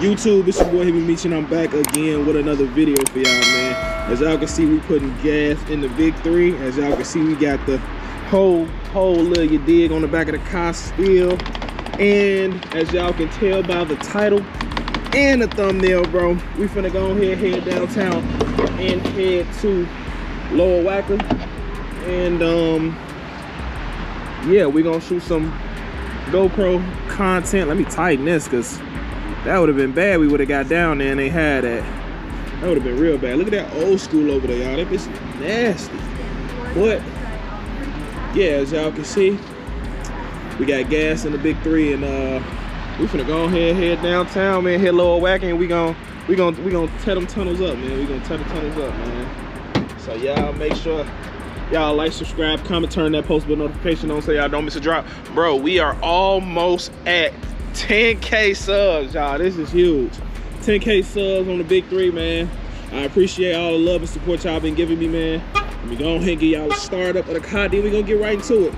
YouTube, it's your boy Heavy Meech, and I'm back again with another video for y'all, man. As y'all can see, we putting gas in the big 3. As y'all can see, we got the whole little you dig on the back of the car still. And as y'all can tell by the title and the thumbnail, bro, we finna go ahead, head downtown and head to Lower Wacker. And yeah, we gonna shoot some GoPro content. Let me tighten this, because that would have been bad. We would have got down there and they had that. That would have been real bad. Look at that old school over there, y'all. That bitch is nasty. But yeah, as y'all can see, we got gas in the big 3, and we finna go ahead, head downtown, man. Hit Lower Wacker, and we gonna tear them tunnels up, man. We gonna tear the tunnels up, man. So y'all make sure y'all like, subscribe, comment, turn that post bell notification on so y'all don't miss a drop. Bro, we are almost at 10K subs, y'all. This is huge. 10K subs on the big 3, man. I appreciate all the love and support y'all been giving me, man. Let me go ahead and give y'all a start up of the car, then we gonna get right into it.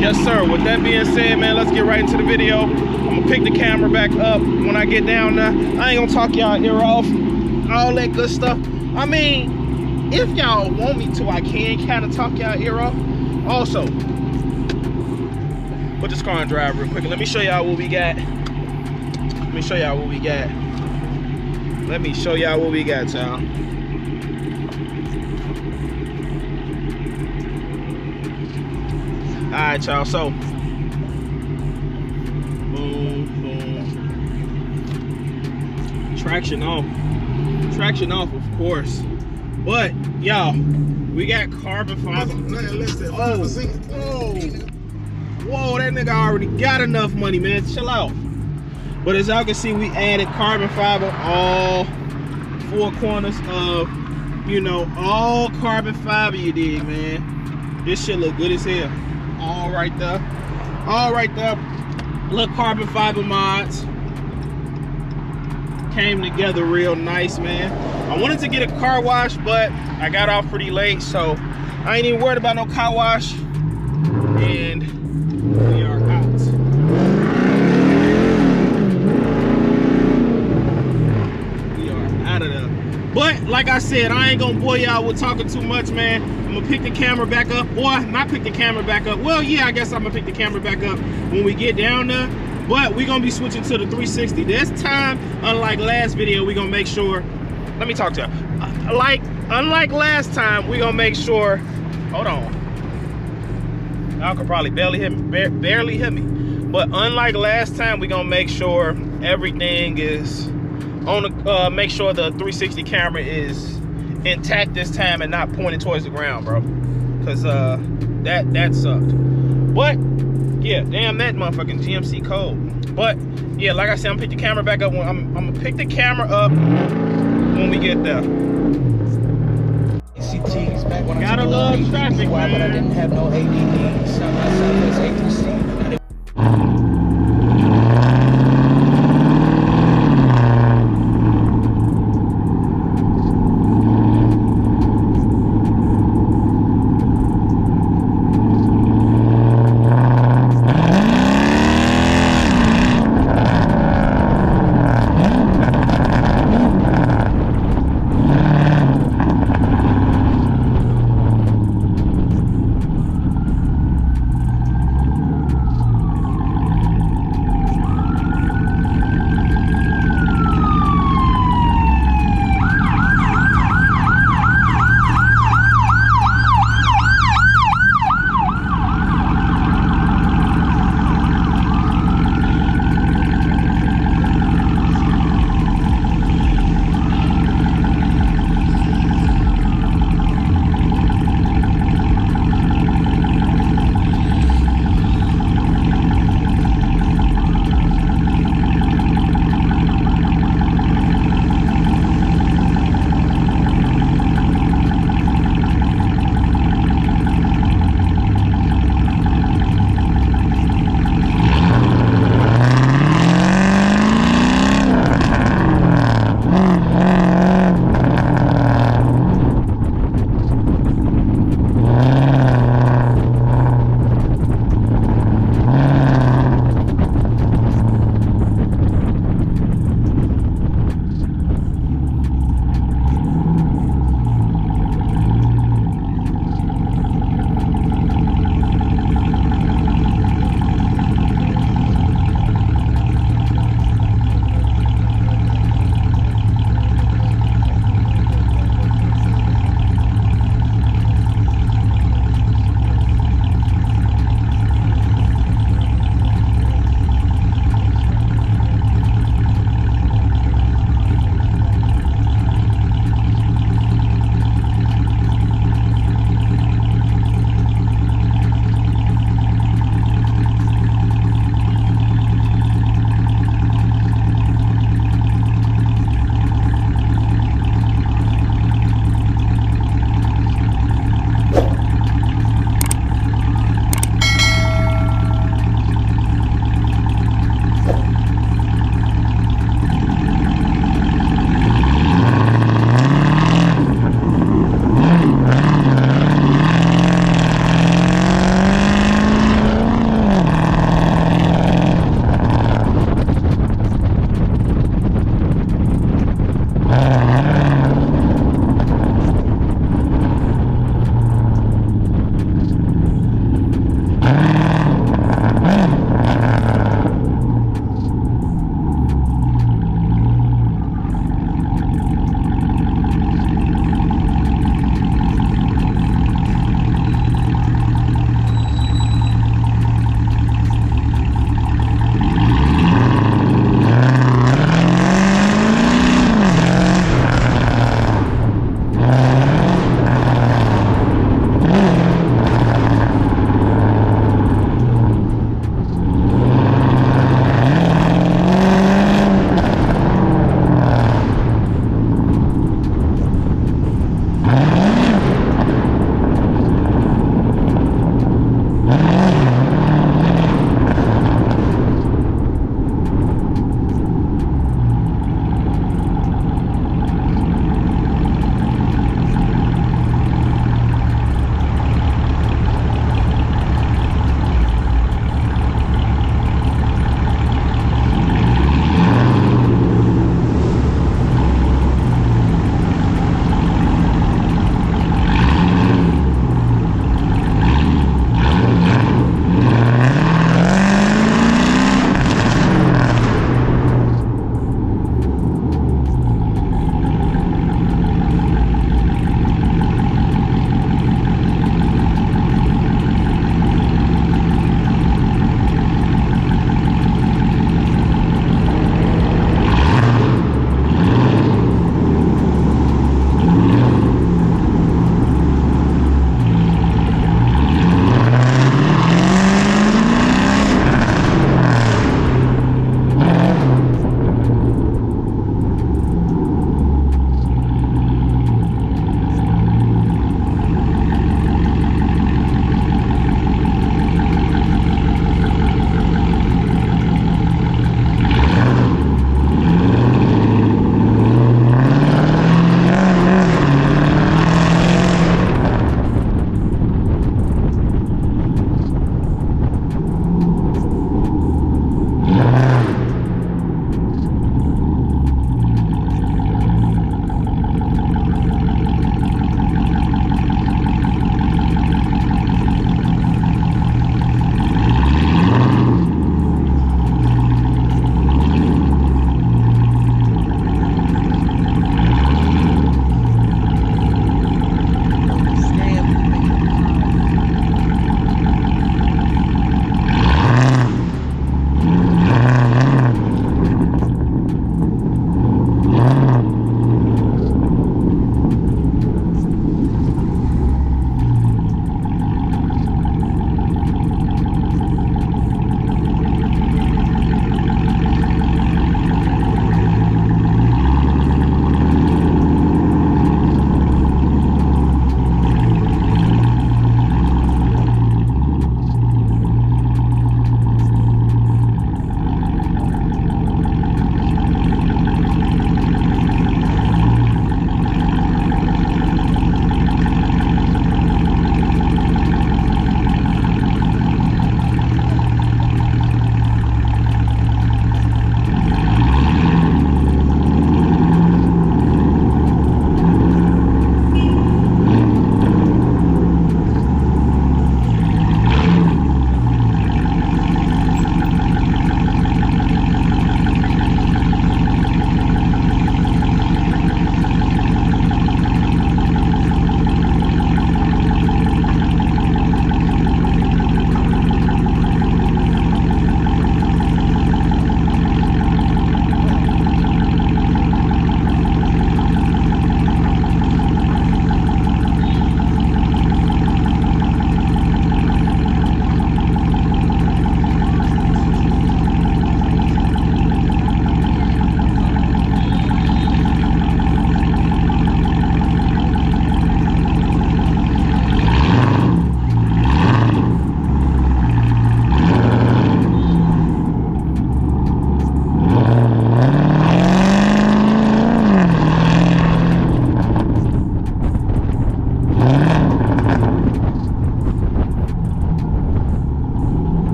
Yes, sir. With that being said, man, let's get right into the video. I'm gonna pick the camera back up when I get down there. I ain't gonna talk y'all ear off, all that good stuff. I mean, if y'all want me to, I can kind of talk y'all ear off. Also, put this car in drive real quick. Let me show y'all what we got. Let me show y'all what we got. Let me show y'all what we got, y'all. All right, y'all, so boom, boom. Traction off, of course. But y'all, we got carbon fiber. Oh, whoa, that nigga already got enough money, man. Chill out. But as y'all can see, we added carbon fiber all 4 corners of, you know, all carbon fiber, you dig, man. This shit look good as hell. All right there, little carbon fiber mods came together real nice, man. I wanted to get a car wash, but I got off pretty late, so I ain't even worried about no car wash. And we are out. We are out of there. But like I said, I ain't gonna bore y'all with talking too much, man. I'm gonna pick the camera back up, or not pick the camera back up. Well, yeah, I guess I'm gonna pick the camera back up when we get down there. But we're gonna be switching to the 360 this time. Unlike last video, we're gonna make sure. Let me talk to you. Unlike last time, we're gonna make sure. Hold on. Y'all could probably barely hit me. But unlike last time, we're gonna make sure everything is on the. Make sure the 360 camera is intact this time and not pointing towards the ground, bro, because that sucked. But yeah, damn, that motherfucking GMC code. But yeah, like I said, I'm gonna pick the camera back up. I'm gonna pick the camera up when we get there. Gotta love traffic, man. But I didn't have no ADD. Southwest A3C.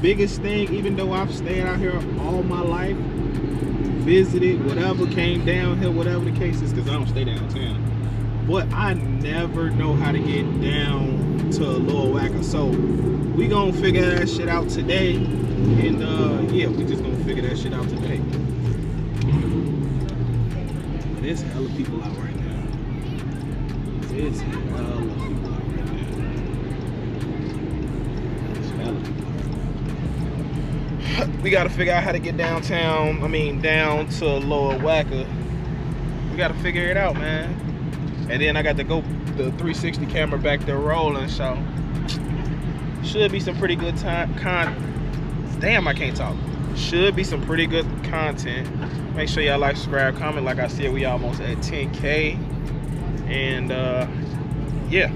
biggest thing, even though I've stayed out here all my life, visited, whatever, came down here, whatever the case is, because I don't stay downtown. But I never know how to get down to Lower Wacker. So we gonna figure that shit out today. And yeah, we just gonna figure that shit out today. There's hella people out right now. There's hella people out right now. There's hella people. We gotta figure out how to get downtown, down to Lower Wacker. We gotta figure it out, man. And then I got to go the 360 camera back there rolling, so should be some pretty good damn, I can't talk. Should be some pretty good content. Make sure y'all like, subscribe, comment. Like I said, we almost at 10K. And yeah.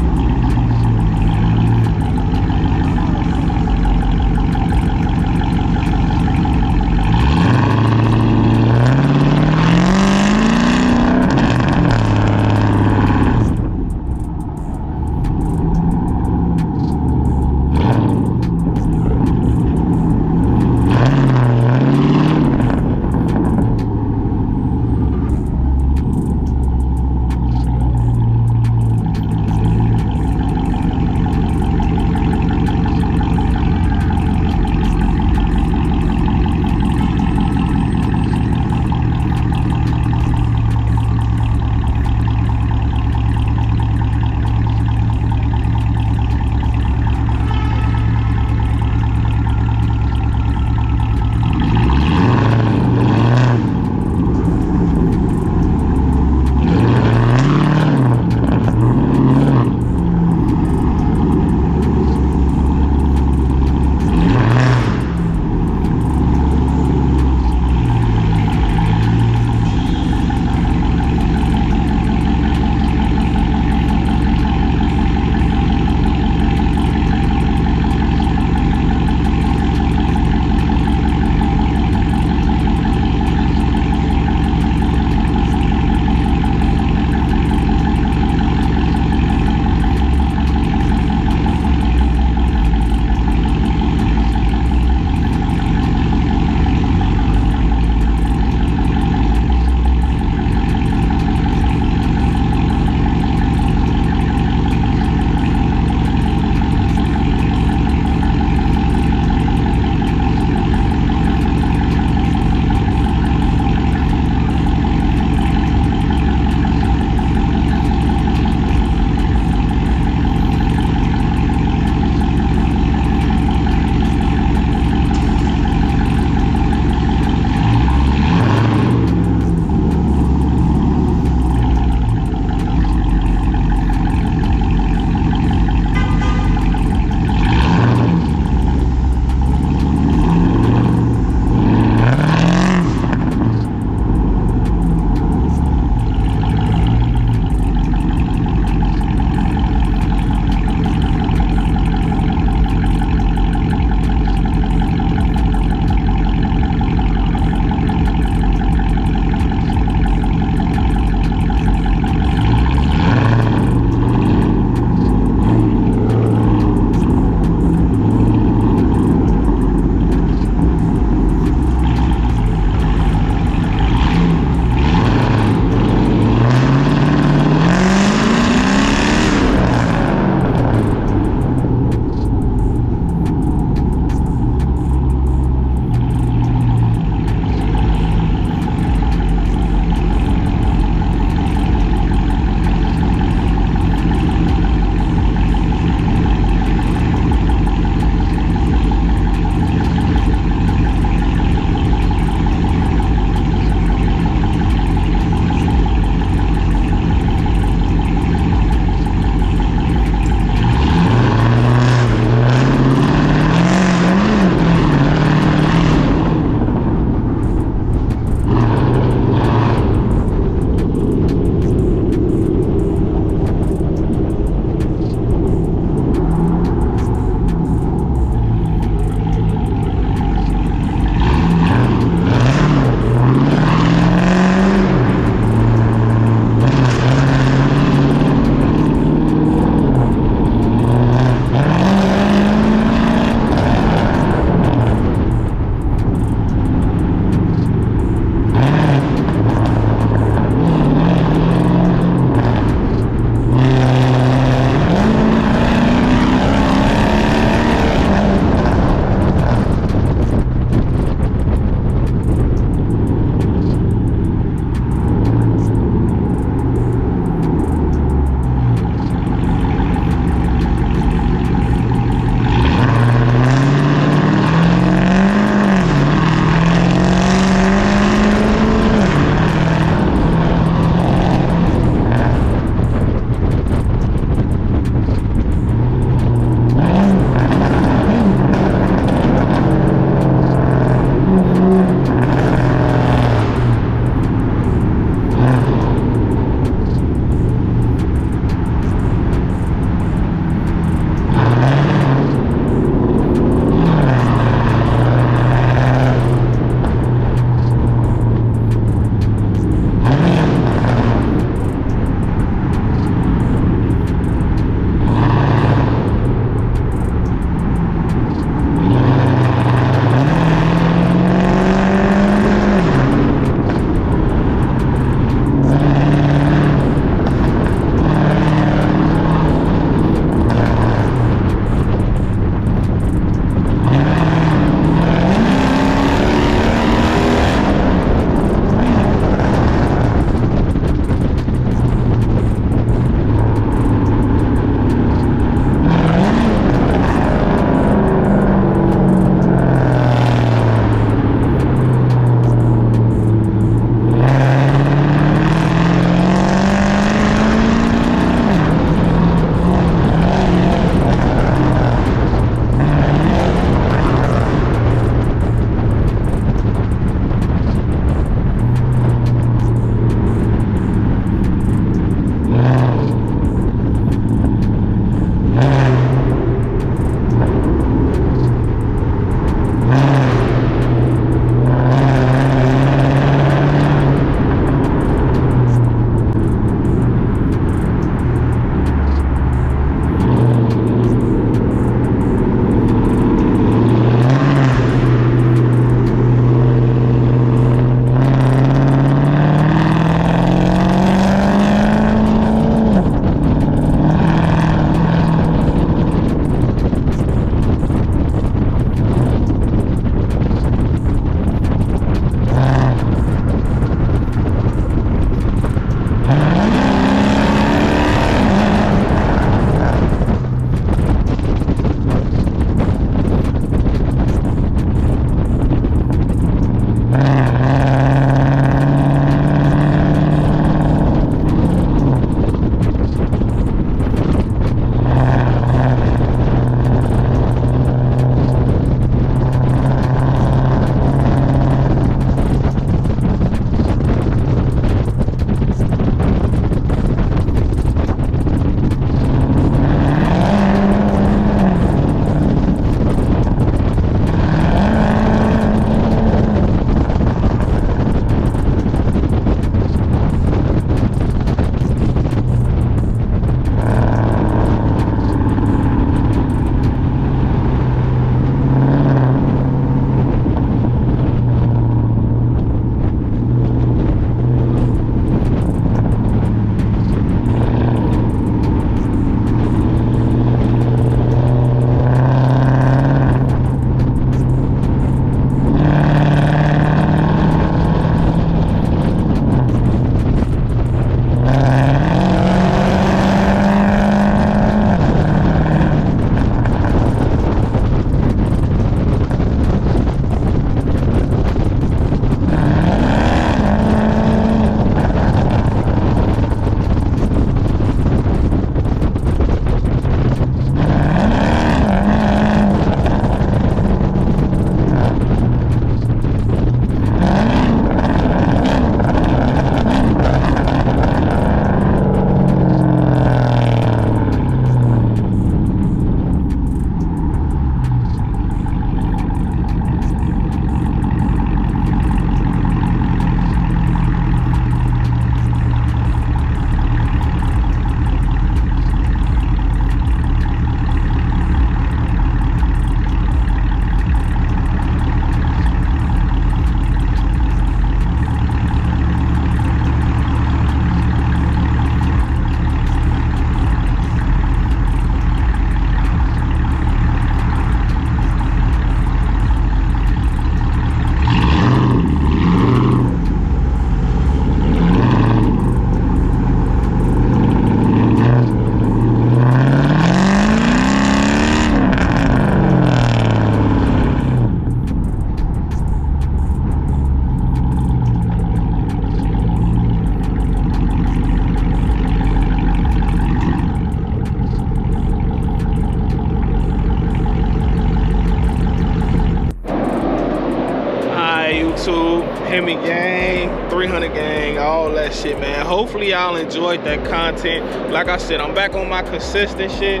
Hemi gang, 300 gang, all that shit, man. Hopefully y'all enjoyed that content. Like I said, I'm back on my consistent shit.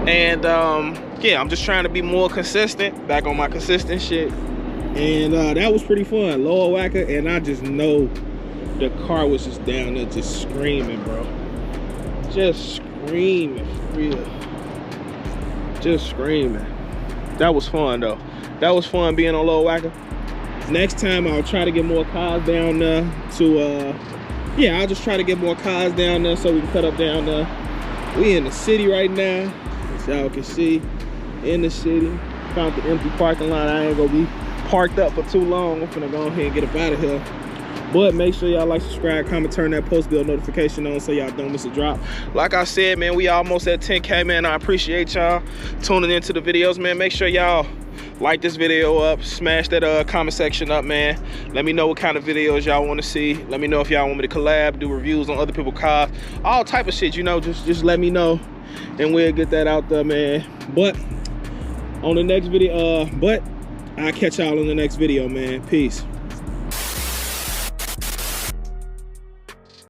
And yeah, I'm just trying to be more consistent, back on my consistent shit. And that was pretty fun, lower whacker. And I just know the car was just down there just screaming, bro. Just screaming, for real. Just screaming. That was fun though. That was fun being on lower whacker. Next time I'll try to get more cars down there to yeah, I'll just try to get more cars down there so we can cut up down there. We in the city right now, as y'all can see, in the city. Found the empty parking lot. I ain't gonna be parked up for too long. I'm finna go ahead and get up out of here. But make sure y'all like, subscribe, comment, turn that post bell notification on so y'all don't miss a drop. Like I said, man, we almost at 10K, man. I appreciate y'all tuning into the videos, man. Make sure y'all like this video up, smash that comment section up, man. Let me know what kind of videos y'all want to see. Let me know if y'all want me to collab, do reviews on other people's cars, all type of shit, you know. Just let me know and we'll get that out there, man. But on the next video, I'll catch y'all in the next video, man. Peace.